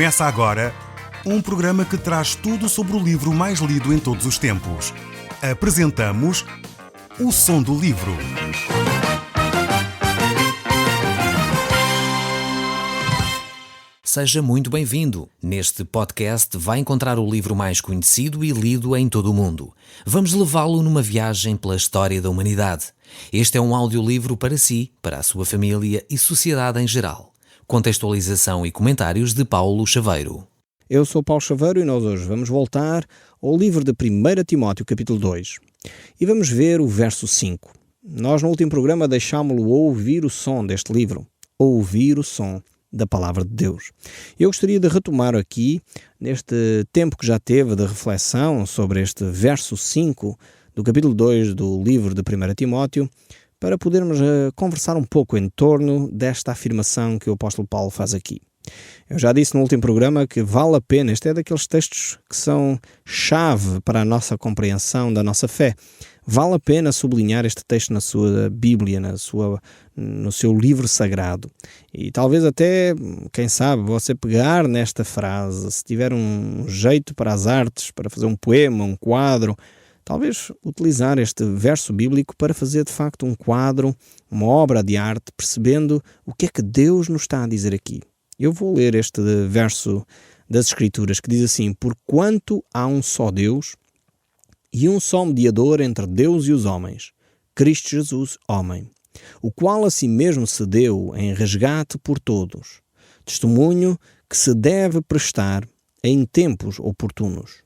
Começa agora um programa que traz tudo sobre o livro mais lido em todos os tempos. Apresentamos O Som do Livro. Seja muito bem-vindo. Neste podcast vai encontrar o livro mais conhecido e lido em todo o mundo. Vamos levá-lo numa viagem pela história da humanidade. Este é um audiolivro para si, para a sua família e sociedade em geral. Contextualização e comentários de Paulo Chaveiro. Eu sou Paulo Chaveiro e nós hoje vamos voltar ao livro de 1 Timóteo, capítulo 2. E vamos ver o verso 5. Nós no último programa deixámo-lo ouvir o som deste livro. Ouvir o som da Palavra de Deus. Eu gostaria de retomar aqui, neste tempo que já teve de reflexão sobre este verso 5 do capítulo 2 do livro de 1 Timóteo, para podermos conversar um pouco em torno desta afirmação que o apóstolo Paulo faz aqui. Eu já disse no último programa que vale a pena, este é daqueles textos que são chave para a nossa compreensão da nossa fé. Vale a pena sublinhar este texto na sua Bíblia, no seu livro sagrado. E talvez até, quem sabe, você pegar nesta frase, se tiver um jeito para as artes, para fazer um poema, um quadro, talvez utilizar este verso bíblico para fazer de facto um quadro, uma obra de arte, percebendo o que é que Deus nos está a dizer aqui. Eu vou ler este verso das Escrituras que diz assim: Porquanto há um só Deus e um só mediador entre Deus e os homens, Cristo Jesus, homem, o qual a si mesmo se deu em resgate por todos, testemunho que se deve prestar em tempos oportunos.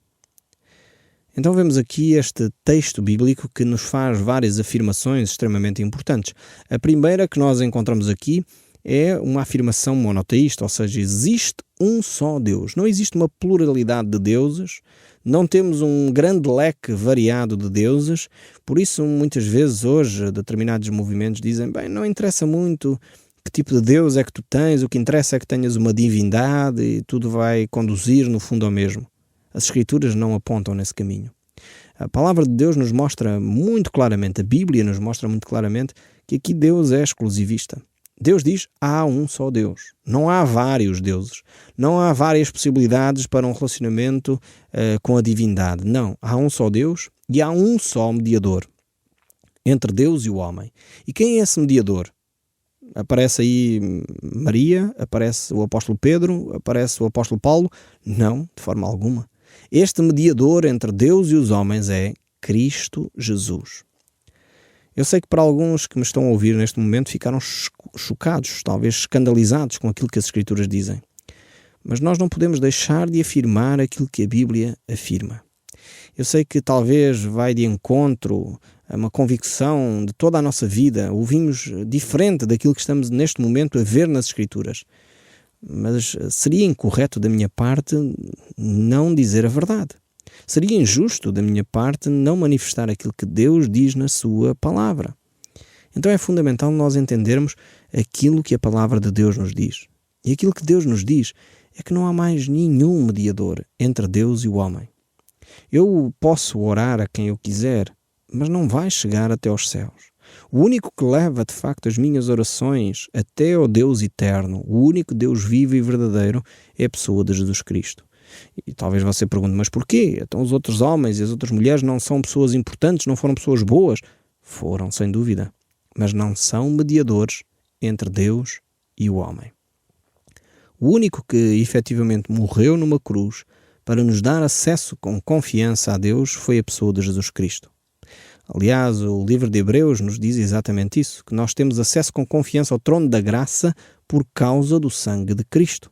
Então vemos aqui este texto bíblico que nos faz várias afirmações extremamente importantes. A primeira que nós encontramos aqui é uma afirmação monoteísta, ou seja, existe um só Deus. Não existe uma pluralidade de deuses, não temos um grande leque variado de deuses, por isso muitas vezes hoje determinados movimentos dizem, bem, não interessa muito que tipo de Deus é que tu tens, o que interessa é que tenhas uma divindade e tudo vai conduzir no fundo ao mesmo. As Escrituras não apontam nesse caminho. A palavra de Deus nos mostra muito claramente, a Bíblia nos mostra muito claramente que aqui Deus é exclusivista. Deus diz, há um só Deus. Não há vários deuses. Não há várias possibilidades para um relacionamento com a divindade. Não, há um só Deus e há um só mediador entre Deus e o homem. E quem é esse mediador? Aparece aí Maria, aparece o apóstolo Pedro, aparece o apóstolo Paulo? Não, de forma alguma. Este mediador entre Deus e os homens é Cristo Jesus. Eu sei que para alguns que me estão a ouvir neste momento ficaram chocados, talvez escandalizados com aquilo que as Escrituras dizem. Mas nós não podemos deixar de afirmar aquilo que a Bíblia afirma. Eu sei que talvez vai de encontro a uma convicção de toda a nossa vida, ouvimos diferente daquilo que estamos neste momento a ver nas Escrituras. Mas seria incorreto da minha parte não dizer a verdade. Seria injusto da minha parte não manifestar aquilo que Deus diz na sua palavra. Então é fundamental nós entendermos aquilo que a palavra de Deus nos diz. E aquilo que Deus nos diz é que não há mais nenhum mediador entre Deus e o homem. Eu posso orar a quem eu quiser, mas não vai chegar até aos céus. O único que leva, de facto, as minhas orações até ao Deus eterno, o único Deus vivo e verdadeiro, é a pessoa de Jesus Cristo. E talvez você pergunte, mas porquê? Então os outros homens e as outras mulheres não são pessoas importantes, não foram pessoas boas? Foram, sem dúvida. Mas não são mediadores entre Deus e o homem. O único que efetivamente morreu numa cruz para nos dar acesso com confiança a Deus foi a pessoa de Jesus Cristo. Aliás, o livro de Hebreus nos diz exatamente isso, que nós temos acesso com confiança ao trono da graça por causa do sangue de Cristo.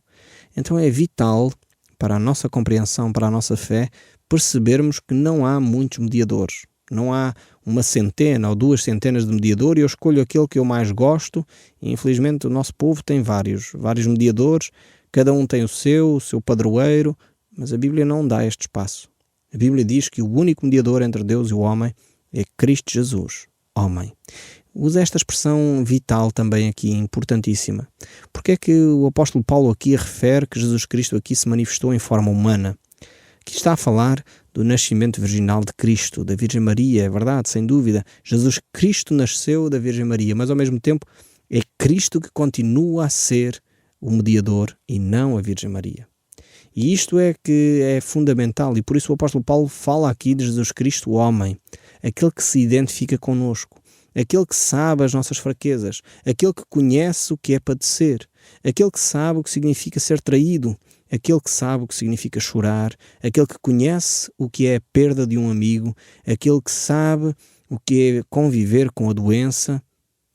Então é vital para a nossa compreensão, para a nossa fé, percebermos que não há muitos mediadores. Não há uma centena ou 2 centenas de mediadores e eu escolho aquele que eu mais gosto. E, infelizmente, o nosso povo tem vários mediadores, cada um tem o seu padroeiro, mas a Bíblia não dá este espaço. A Bíblia diz que o único mediador entre Deus e o homem é Cristo Jesus, homem. Usa esta expressão vital também aqui, importantíssima. Porque é que o apóstolo Paulo aqui refere que Jesus Cristo aqui se manifestou em forma humana? Aqui está a falar do nascimento virginal de Cristo, da Virgem Maria, é verdade, sem dúvida. Jesus Cristo nasceu da Virgem Maria, mas ao mesmo tempo é Cristo que continua a ser o mediador e não a Virgem Maria. E isto é que é fundamental, e por isso o apóstolo Paulo fala aqui de Jesus Cristo, o homem, aquele que se identifica connosco, aquele que sabe as nossas fraquezas, aquele que conhece o que é padecer, aquele que sabe o que significa ser traído, aquele que sabe o que significa chorar, aquele que conhece o que é a perda de um amigo, aquele que sabe o que é conviver com a doença.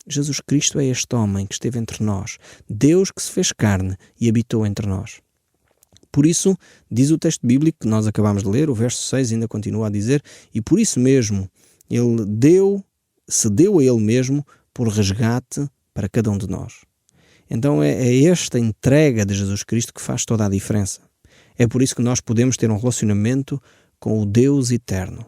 Jesus Cristo é este homem que esteve entre nós, Deus que se fez carne e habitou entre nós. Por isso, diz o texto bíblico que nós acabamos de ler, o verso 6 ainda continua a dizer, e por isso mesmo ele se deu a ele mesmo por resgate para cada um de nós. Então é esta entrega de Jesus Cristo que faz toda a diferença. É por isso que nós podemos ter um relacionamento com o Deus eterno.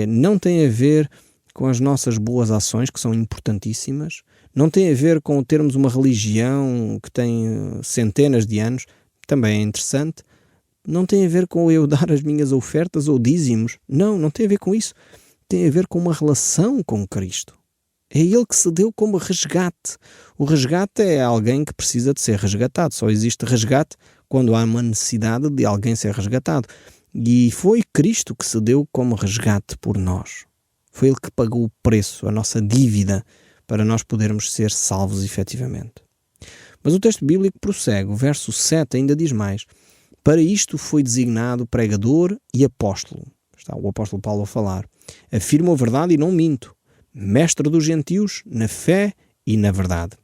Não tem a ver com as nossas boas ações, que são importantíssimas, não tem a ver com termos uma religião que tem centenas de anos, também é interessante, não tem a ver com eu dar as minhas ofertas ou dízimos, não tem a ver com isso, tem a ver com uma relação com Cristo. É Ele que se deu como resgate. O resgate é alguém que precisa de ser resgatado, só existe resgate quando há uma necessidade de alguém ser resgatado. E foi Cristo que se deu como resgate por nós. Foi Ele que pagou o preço, a nossa dívida, para nós podermos ser salvos efetivamente. Mas o texto bíblico prossegue, o verso 7 ainda diz mais. Para isto foi designado pregador e apóstolo. Está o apóstolo Paulo a falar. Afirmo a verdade e não minto. Mestre dos gentios na fé e na verdade.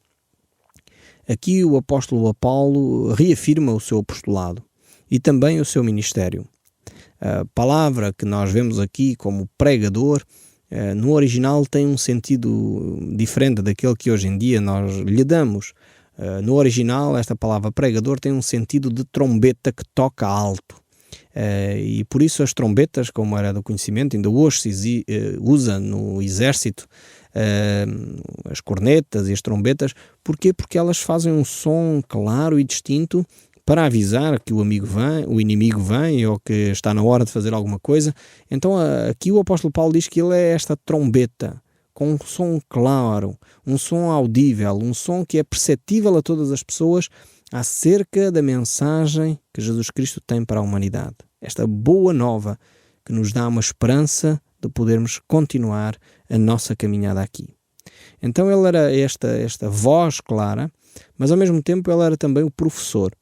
Aqui o apóstolo Paulo reafirma o seu apostolado e também o seu ministério. A palavra que nós vemos aqui como pregador, no original tem um sentido diferente daquele que hoje em dia nós lhe damos. No original, esta palavra pregador tem um sentido de trombeta que toca alto. E por isso as trombetas, como era do conhecimento, ainda hoje se usa no exército, as cornetas e as trombetas. Porquê? Porque elas fazem um som claro e distinto para avisar que o inimigo vem ou que está na hora de fazer alguma coisa. Então aqui o apóstolo Paulo diz que ele é esta trombeta, com um som claro, um som audível, um som que é perceptível a todas as pessoas acerca da mensagem que Jesus Cristo tem para a humanidade. Esta boa nova que nos dá uma esperança de podermos continuar a nossa caminhada aqui. Então ele era esta voz clara, mas ao mesmo tempo ele era também o professor,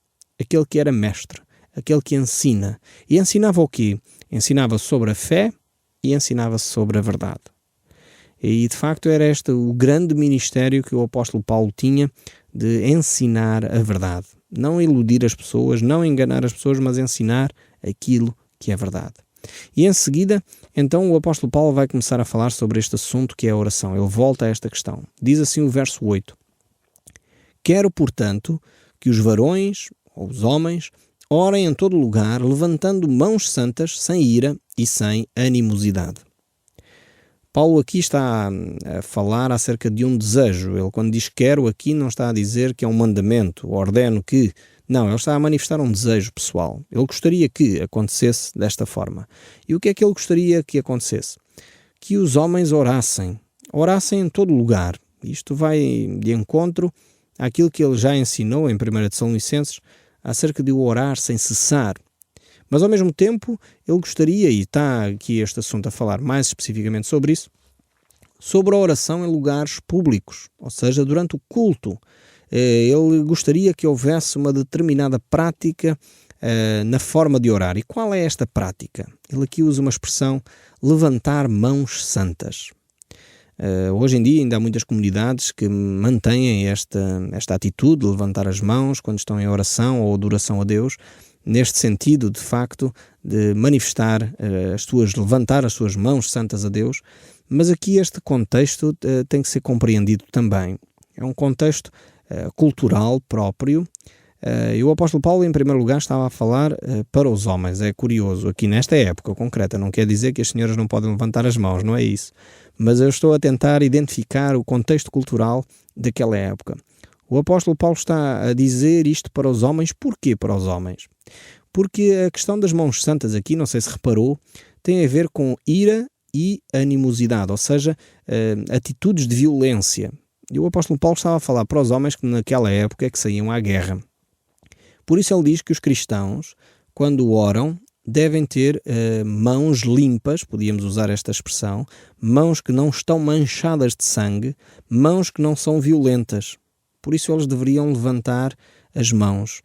aquele que era mestre, aquele que ensina. E ensinava o quê? Ensinava sobre a fé e ensinava sobre a verdade. E de facto era este o grande ministério que o apóstolo Paulo tinha, de ensinar a verdade. Não iludir as pessoas, não enganar as pessoas, mas ensinar aquilo que é verdade. E em seguida, então o apóstolo Paulo vai começar a falar sobre este assunto que é a oração. Ele volta a esta questão. Diz assim o verso 8. Quero, portanto, que os varões, ou os homens, orem em todo lugar, levantando mãos santas, sem ira e sem animosidade. Paulo aqui está a falar acerca de um desejo. Ele, quando diz quero aqui, não está a dizer que é um mandamento, ordeno que. Não, ele está a manifestar um desejo pessoal. Ele gostaria que acontecesse desta forma. E o que é que ele gostaria que acontecesse? Que os homens orassem em todo lugar. Isto vai de encontro àquilo que ele já ensinou em 1 Tessalonicenses acerca de orar sem cessar. Mas ao mesmo tempo, ele gostaria, e está aqui este assunto a falar mais especificamente sobre isso, sobre a oração em lugares públicos, ou seja, durante o culto. Ele gostaria que houvesse uma determinada prática na forma de orar. E qual é esta prática? Ele aqui usa uma expressão, levantar mãos santas. Hoje em dia ainda há muitas comunidades que mantêm esta atitude de levantar as mãos quando estão em oração ou adoração a Deus, neste sentido, de facto, de manifestar levantar as suas mãos santas a Deus, mas aqui este contexto tem que ser compreendido também. É um contexto cultural próprio, e o apóstolo Paulo, em primeiro lugar, estava a falar para os homens. É curioso, aqui nesta época concreta, não quer dizer que as senhoras não podem levantar as mãos, não é isso, mas eu estou a tentar identificar o contexto cultural daquela época. O apóstolo Paulo está a dizer isto para os homens. Porquê para os homens? Porque a questão das mãos santas aqui, não sei se reparou, tem a ver com ira e animosidade, ou seja, atitudes de violência. E o apóstolo Paulo estava a falar para os homens que naquela época é que saíam à guerra. Por isso ele diz que os cristãos, quando oram, devem ter mãos limpas, podíamos usar esta expressão, mãos que não estão manchadas de sangue, mãos que não são violentas. Por isso eles deveriam levantar as mãos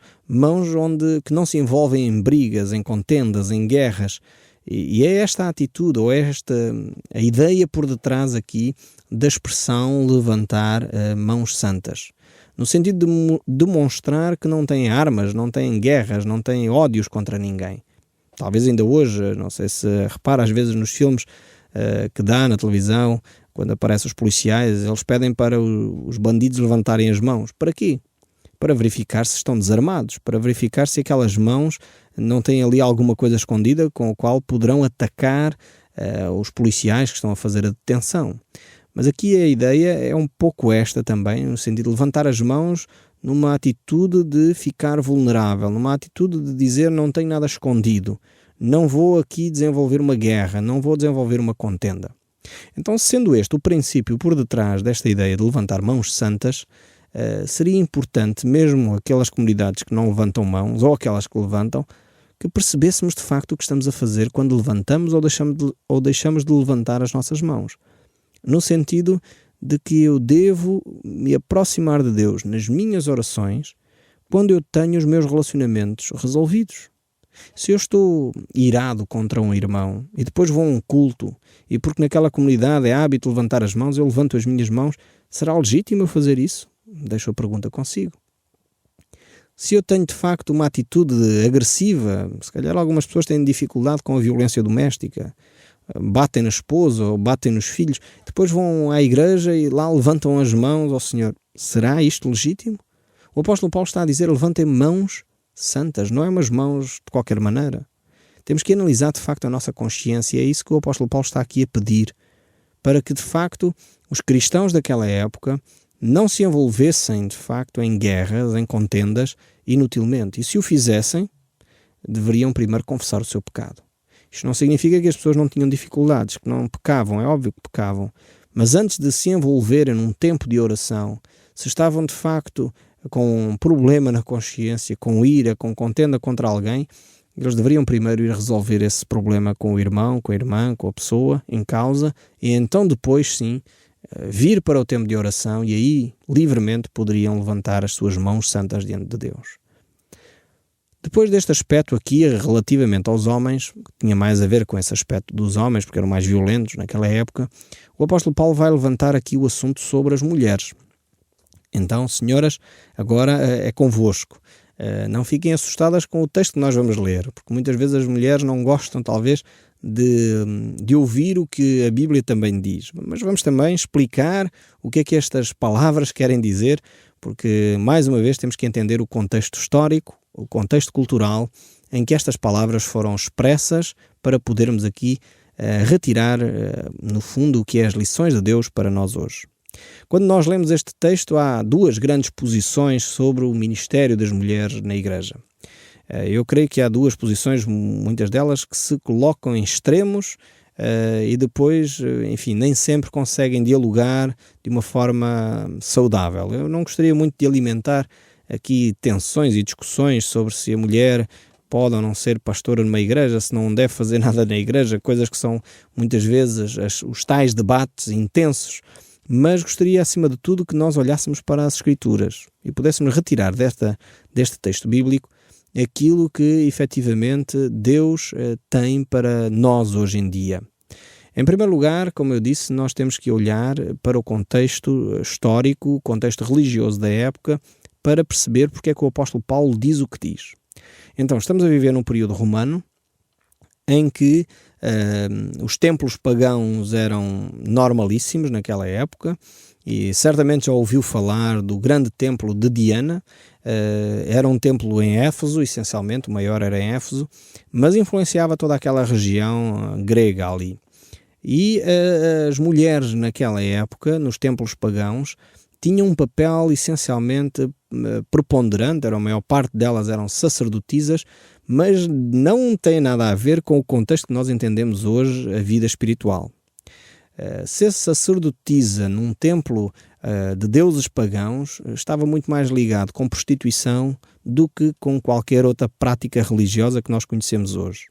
que não se envolvem em brigas, em contendas, em guerras. E é esta a atitude, ou é esta a ideia por detrás aqui da expressão levantar mãos santas. No sentido de demonstrar que não têm armas, não têm guerras, não têm ódios contra ninguém. Talvez ainda hoje, não sei se repara, às vezes nos filmes que dá na televisão, quando aparecem os policiais, eles pedem para os bandidos levantarem as mãos. Para quê? Para verificar se estão desarmados, para verificar se aquelas mãos não têm ali alguma coisa escondida com a qual poderão atacar os policiais que estão a fazer a detenção. Mas aqui a ideia é um pouco esta também, no sentido de levantar as mãos numa atitude de ficar vulnerável, numa atitude de dizer não tenho nada escondido, não vou aqui desenvolver uma guerra, não vou desenvolver uma contenda. Então, sendo este o princípio por detrás desta ideia de levantar mãos santas, seria importante, mesmo aquelas comunidades que não levantam mãos, ou aquelas que levantam, que percebêssemos de facto o que estamos a fazer quando levantamos ou deixamos de levantar as nossas mãos. No sentido de que eu devo me aproximar de Deus nas minhas orações quando eu tenho os meus relacionamentos resolvidos. Se eu estou irado contra um irmão e depois vou a um culto e porque naquela comunidade é hábito levantar as mãos, eu levanto as minhas mãos, será legítimo eu fazer isso? Deixo a pergunta consigo. Se eu tenho de facto uma atitude agressiva, se calhar algumas pessoas têm dificuldade com a violência doméstica, batem na esposa ou batem nos filhos, depois vão à igreja e lá levantam as mãos ao Senhor. Será isto legítimo? O apóstolo Paulo está a dizer, levantem mãos santas, não é umas mãos de qualquer maneira. Temos que analisar de facto a nossa consciência, e é isso que o apóstolo Paulo está aqui a pedir, para que de facto os cristãos daquela época não se envolvessem de facto em guerras, em contendas, inutilmente. E se o fizessem, deveriam primeiro confessar o seu pecado. Isto não significa que as pessoas não tinham dificuldades, que não pecavam, é óbvio que pecavam. Mas antes de se envolverem num tempo de oração, se estavam de facto com um problema na consciência, com ira, com contenda contra alguém, eles deveriam primeiro ir resolver esse problema com o irmão, com a irmã, com a pessoa em causa, e então depois sim, vir para o tempo de oração e aí livremente poderiam levantar as suas mãos santas diante de Deus. Depois deste aspecto aqui, relativamente aos homens, que tinha mais a ver com esse aspecto dos homens, porque eram mais violentos naquela época, o apóstolo Paulo vai levantar aqui o assunto sobre as mulheres. Então, senhoras, agora é convosco. Não fiquem assustadas com o texto que nós vamos ler, porque muitas vezes as mulheres não gostam, talvez, de ouvir o que a Bíblia também diz. Mas vamos também explicar o que é que estas palavras querem dizer, porque, mais uma vez, temos que entender o contexto histórico, o contexto cultural em que estas palavras foram expressas para podermos aqui retirar, no fundo, o que é as lições de Deus para nós hoje. Quando nós lemos este texto, há duas grandes posições sobre o ministério das mulheres na Igreja. Eu creio que há duas posições, muitas delas, que se colocam em extremos e depois, enfim, nem sempre conseguem dialogar de uma forma saudável. Eu não gostaria muito de alimentar aqui tensões e discussões sobre se a mulher pode ou não ser pastora numa igreja, se não deve fazer nada na igreja, coisas que são muitas vezes os tais debates intensos. Mas gostaria, acima de tudo, que nós olhássemos para as Escrituras e pudéssemos retirar deste texto bíblico aquilo que, efetivamente, Deus tem para nós hoje em dia. Em primeiro lugar, como eu disse, nós temos que olhar para o contexto histórico, o contexto religioso da época, para perceber porque é que o apóstolo Paulo diz o que diz. Então, estamos a viver num período romano em que os templos pagãos eram normalíssimos naquela época e certamente já ouviu falar do grande templo de Diana. Era um templo em Éfeso, essencialmente, o maior era em Éfeso, mas influenciava toda aquela região grega ali. E as mulheres naquela época, nos templos pagãos, tinham um papel essencialmente preponderante, a maior parte delas eram sacerdotisas, mas não tem nada a ver com o contexto que nós entendemos hoje, a vida espirituser sacerdotisa num templo de deuses pagãos estava muito mais ligado com prostituição do que com qualquer outra prática religiosa que nós conhecemos hoje.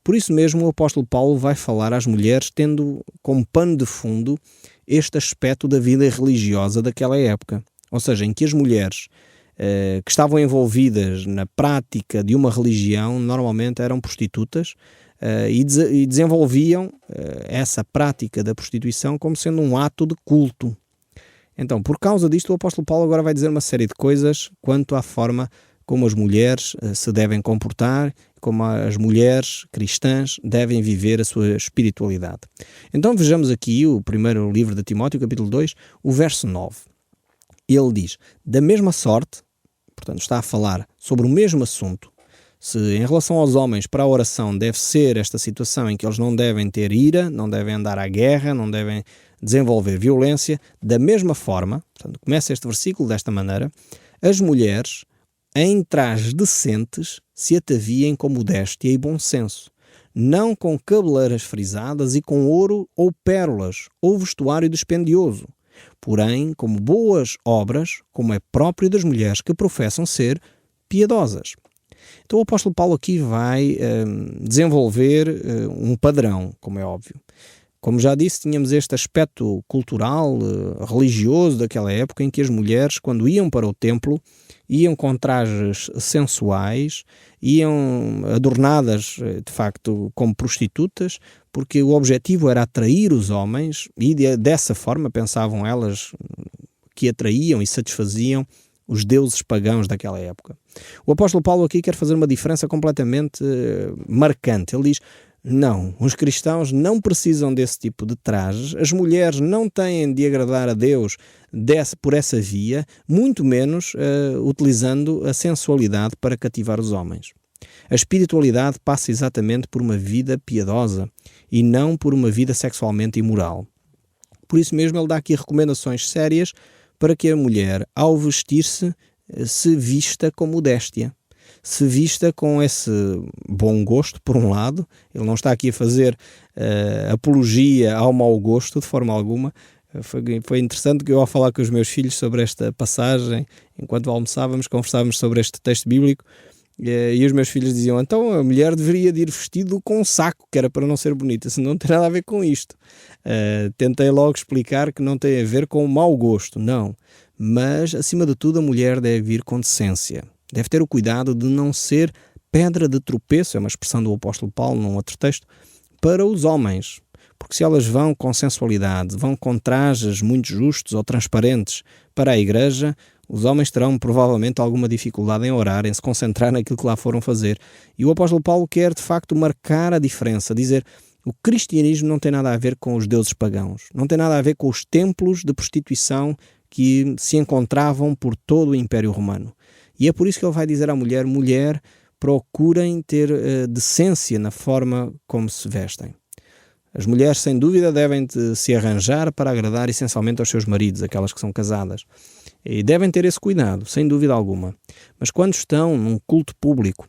Por isso mesmo o apóstolo Paulo vai falar às mulheres tendo como pano de fundo este aspecto da vida religiosa daquela época. Ou seja, em que as mulheres que estavam envolvidas na prática de uma religião normalmente eram prostitutas e desenvolviam essa prática da prostituição como sendo um ato de culto. Então, por causa disto, o apóstolo Paulo agora vai dizer uma série de coisas quanto à forma como as mulheres se devem comportar, como as mulheres cristãs devem viver a sua espiritualidade. Então vejamos aqui o primeiro livro de Timóteo, capítulo 2, o verso 9. Ele diz, da mesma sorte, portanto está a falar sobre o mesmo assunto, se em relação aos homens para a oração deve ser esta situação em que eles não devem ter ira, não devem andar à guerra, não devem desenvolver violência, da mesma forma, portanto começa este versículo desta maneira, as mulheres em trajes decentes se ataviem com modéstia e bom senso, não com cabeleiras frisadas e com ouro ou pérolas ou vestuário dispendioso, porém como boas obras, como é próprio das mulheres que professam ser piedosas. Então o apóstolo Paulo aqui vai desenvolver um padrão, como é óbvio. Como já disse, tínhamos este aspecto cultural, religioso daquela época em que as mulheres, quando iam para o templo, iam com trajes sensuais, iam adornadas, de facto, como prostitutas, porque o objetivo era atrair os homens e dessa forma pensavam elas que atraíam e satisfaziam os deuses pagãos daquela época. O apóstolo Paulo aqui quer fazer uma diferença completamente marcante. Ele diz, não, os cristãos não precisam desse tipo de trajes, as mulheres não têm de agradar a Deus por essa via, muito menos utilizando a sensualidade para cativar os homens. A espiritualidade passa exatamente por uma vida piedosa e não por uma vida sexualmente imoral. Por isso mesmo ele dá aqui recomendações sérias para que a mulher, ao vestir-se, se vista com modéstia. Se vista com esse bom gosto, por um lado. Ele não está aqui a fazer apologia ao mau gosto, de forma alguma. Foi interessante que eu, ao falar com os meus filhos sobre esta passagem, enquanto almoçávamos, conversávamos sobre este texto bíblico, e os meus filhos diziam, então a mulher deveria de ir vestido com um saco, que era para não ser bonita. Se não tem nada a ver com isto. Tentei logo explicar que não tem a ver com o mau gosto, não. Mas, acima de tudo, a mulher deve ir com decência. Deve ter o cuidado de não ser pedra de tropeço, é uma expressão do apóstolo Paulo num outro texto, para os homens. Porque se elas vão com sensualidade, vão com trajes muito justos ou transparentes para a igreja, os homens terão provavelmente alguma dificuldade em orar, em se concentrar naquilo que lá foram fazer. E o apóstolo Paulo quer, de facto, marcar a diferença, dizer o cristianismo não tem nada a ver com os deuses pagãos, não tem nada a ver com os templos de prostituição que se encontravam por todo o Império Romano. E é por isso que ele vai dizer à mulher, mulher, procurem ter decência na forma como se vestem. As mulheres, sem dúvida, devem se arranjar para agradar essencialmente aos seus maridos, aquelas que são casadas. E devem ter esse cuidado, sem dúvida alguma. Mas quando estão num culto público,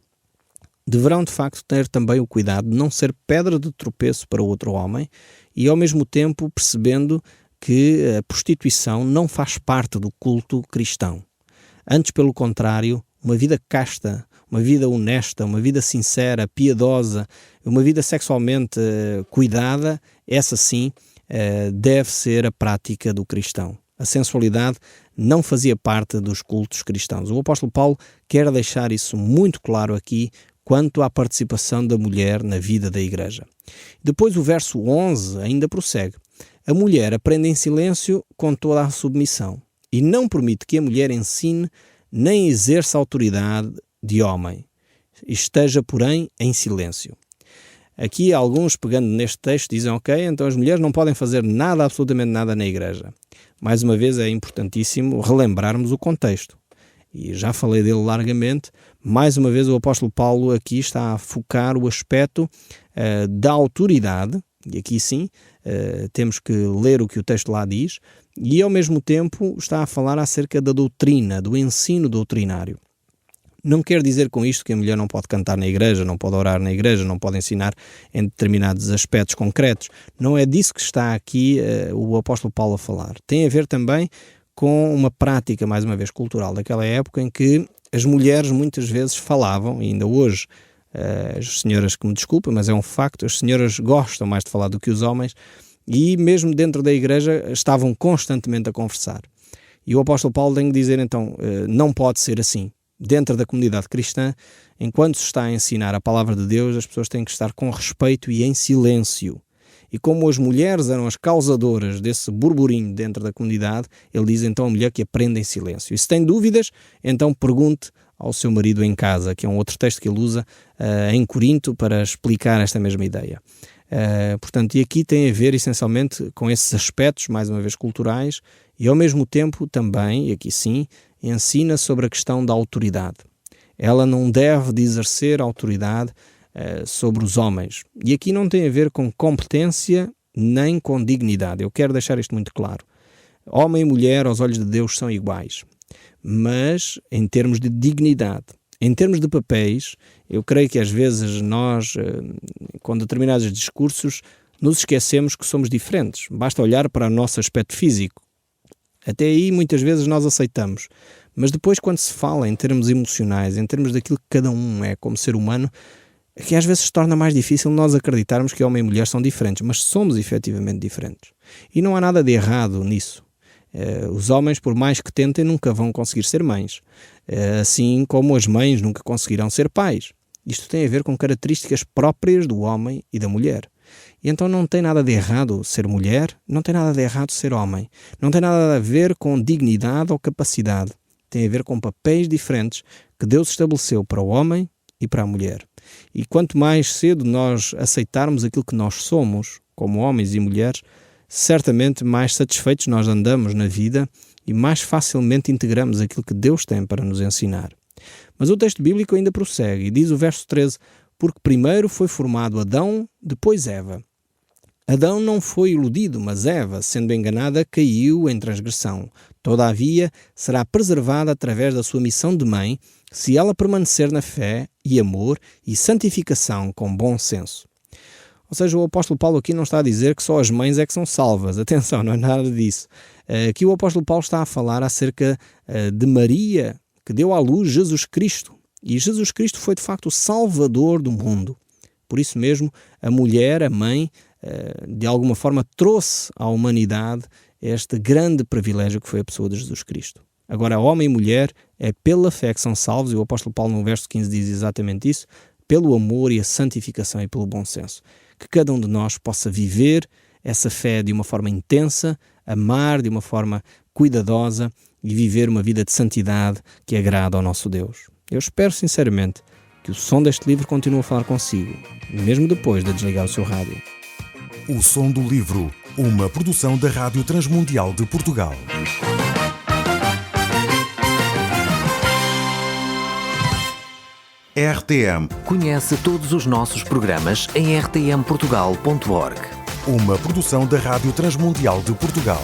deverão de facto ter também o cuidado de não ser pedra de tropeço para outro homem e ao mesmo tempo percebendo que a prostituição não faz parte do culto cristão. Antes, pelo contrário, uma vida casta, uma vida honesta, uma vida sincera, piedosa, uma vida sexualmente cuidada, essa sim deve ser a prática do cristão. A sensualidade não fazia parte dos cultos cristãos. O apóstolo Paulo quer deixar isso muito claro aqui quanto à participação da mulher na vida da igreja. Depois o verso 11 ainda prossegue. A mulher aprende em silêncio com toda a submissão e não permite que a mulher ensine nem exerça autoridade de homem. Esteja, porém, em silêncio. Aqui alguns, pegando neste texto, dizem, ok, então as mulheres não podem fazer nada, absolutamente nada na igreja. Mais uma vez é importantíssimo relembrarmos o contexto. E já falei dele largamente. Mais uma vez o apóstolo Paulo aqui está a focar o aspecto da autoridade, e aqui sim temos que ler o que o texto lá diz, e ao mesmo tempo está a falar acerca da doutrina, do ensino doutrinário. Não quer dizer com isto que a mulher não pode cantar na igreja, não pode orar na igreja, não pode ensinar em determinados aspectos concretos. Não é disso que está aqui o apóstolo Paulo a falar. Tem a ver também com uma prática, mais uma vez, cultural daquela época em que as mulheres muitas vezes falavam, e ainda hoje as senhoras que me desculpem, mas é um facto, as senhoras gostam mais de falar do que os homens, e mesmo dentro da igreja estavam constantemente a conversar. E o apóstolo Paulo tem que dizer então, não pode ser assim. Dentro da comunidade cristã, enquanto se está a ensinar a palavra de Deus, as pessoas têm que estar com respeito e em silêncio. E como as mulheres eram as causadoras desse burburinho dentro da comunidade, ele diz então a mulher que aprenda em silêncio. E se tem dúvidas, então pergunte ao seu marido em casa, que é um outro texto que ele usa em Corinto para explicar esta mesma ideia. Portanto, e aqui tem a ver essencialmente com esses aspectos, mais uma vez culturais, e ao mesmo tempo também, e aqui sim, ensina sobre a questão da autoridade. Ela não deve de exercer autoridade sobre os homens. E aqui não tem a ver com competência nem com dignidade. Eu quero deixar isto muito claro. Homem e mulher, aos olhos de Deus, são iguais. Mas em termos de dignidade, em termos de papéis, eu creio que às vezes nós, com determinados discursos, nos esquecemos que somos diferentes. Basta olhar para o nosso aspecto físico. Até aí muitas vezes nós aceitamos. Mas depois quando se fala em termos emocionais, em termos daquilo que cada um é como ser humano, é que às vezes se torna mais difícil nós acreditarmos que homem e mulher são diferentes, mas somos efetivamente diferentes. E não há nada de errado nisso. Os homens, por mais que tentem, nunca vão conseguir ser mães. Assim como as mães nunca conseguirão ser pais. Isto tem a ver com características próprias do homem e da mulher. E então não tem nada de errado ser mulher, não tem nada de errado ser homem. Não tem nada a ver com dignidade ou capacidade. Tem a ver com papéis diferentes que Deus estabeleceu para o homem e para a mulher. E quanto mais cedo nós aceitarmos aquilo que nós somos, como homens e mulheres, certamente mais satisfeitos nós andamos na vida e mais facilmente integramos aquilo que Deus tem para nos ensinar. Mas o texto bíblico ainda prossegue e diz o verso 13: porque primeiro foi formado Adão, depois Eva. Adão não foi iludido, mas Eva, sendo enganada, caiu em transgressão. Todavia, será preservada através da sua missão de mãe, se ela permanecer na fé e amor e santificação com bom senso. Ou seja, o apóstolo Paulo aqui não está a dizer que só as mães é que são salvas. Atenção, não é nada disso. Aqui o apóstolo Paulo está a falar acerca de Maria, que deu à luz Jesus Cristo. E Jesus Cristo foi de facto o Salvador do mundo. Por isso mesmo, a mulher, a mãe, de alguma forma trouxe à humanidade este grande privilégio que foi a pessoa de Jesus Cristo. Agora, homem e mulher, é pela fé que são salvos, e o apóstolo Paulo no verso 15 diz exatamente isso, pelo amor e a santificação e pelo bom senso. Que cada um de nós possa viver essa fé de uma forma intensa, amar de uma forma cuidadosa e viver uma vida de santidade que agrada ao nosso Deus. Eu espero sinceramente que o som deste livro continue a falar consigo, mesmo depois de desligar o seu rádio. O Som do Livro, uma produção da Rádio Transmundial de Portugal. RTM. Conhece todos os nossos programas em rtmportugal.org. Uma produção da Rádio Transmundial de Portugal.